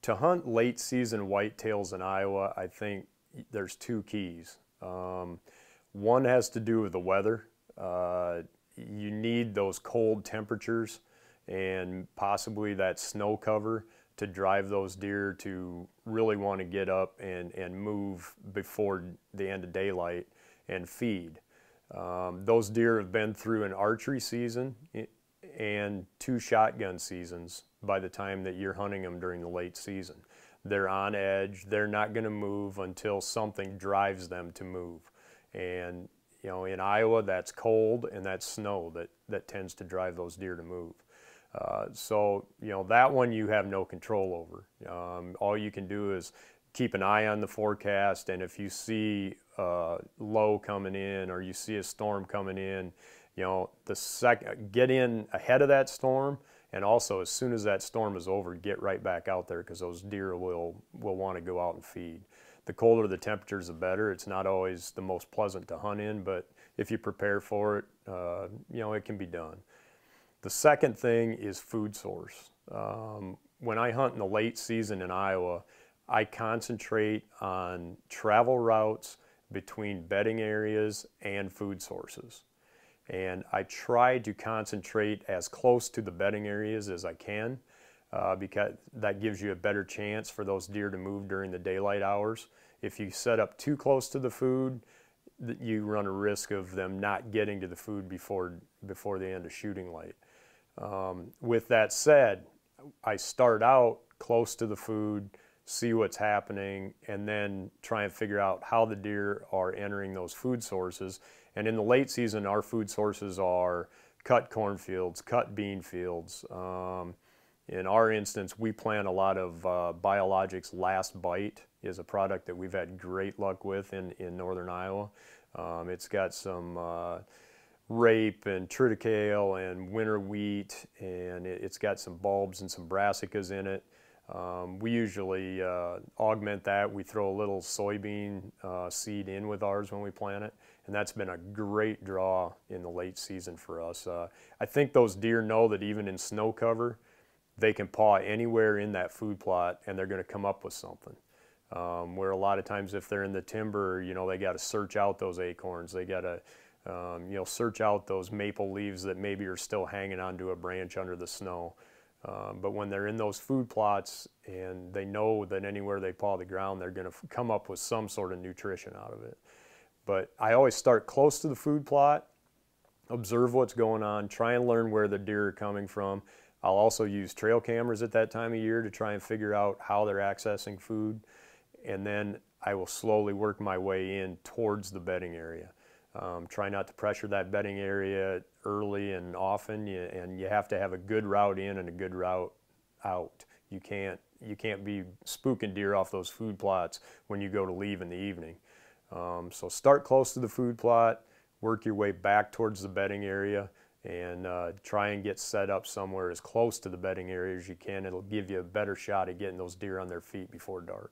To hunt late season whitetails in Iowa, I think there's two keys. One has to do with the weather. You need those cold temperatures and possibly that snow cover to drive those deer to really want to get up and move before the end of daylight and feed. Those deer have been through an archery season and 2 shotgun seasons by the time that you're hunting them during the late season. They're on edge. They're not going to move until something drives them to move. And you know, in Iowa, that's cold and that's snow that tends to drive those deer to move. So, you know, that one you have no control over. All you can do is keep an eye on the forecast, and if you see low coming in or you see a storm coming in, you know, get in ahead of that storm, and also as soon as that storm is over, get right back out there, because those deer will want to go out and feed. The colder the temperatures, the better. It's not always the most pleasant to hunt in, but if you prepare for it, you know, it can be done. The second thing is food source. When I hunt in the late season in Iowa, I concentrate on travel routes between bedding areas and food sources. And I try to concentrate as close to the bedding areas as I can, because that gives you a better chance for those deer to move during the daylight hours. If you set up too close to the food, you run a risk of them not getting to the food before the end of shooting light. With that said, I start out close to the food, see what's happening, and then try and figure out how the deer are entering those food sources. And in the late season, our food sources are cut cornfields, cut bean fields. In our instance, we plant a lot of Biologics Last Bite is a product that we've had great luck with in northern Iowa. It's got some rape and triticale and winter wheat, and it's got some bulbs and some brassicas in it. We usually augment that. We throw a little soybean seed in with ours when we plant it, and that's been a great draw in the late season for us. I think those deer know that even in snow cover, they can paw anywhere in that food plot and they're going to come up with something. Where a lot of times if they're in the timber, you know, they got to search out those acorns. They got to you know, search out those maple leaves that maybe are still hanging onto a branch under the snow. But when they're in those food plots and they know that anywhere they paw the ground, they're going to come up with some sort of nutrition out of it. But I always start close to the food plot, observe what's going on, try and learn where the deer are coming from. I'll also use trail cameras at that time of year to try and figure out how they're accessing food. And then I will slowly work my way in towards the bedding area. Try not to pressure that bedding area early and often, and you have to have a good route in and a good route out. You can't be spooking deer off those food plots when you go to leave in the evening. So start close to the food plot, work your way back towards the bedding area, and try and get set up somewhere as close to the bedding area as you can. It'll give you a better shot at getting those deer on their feet before dark.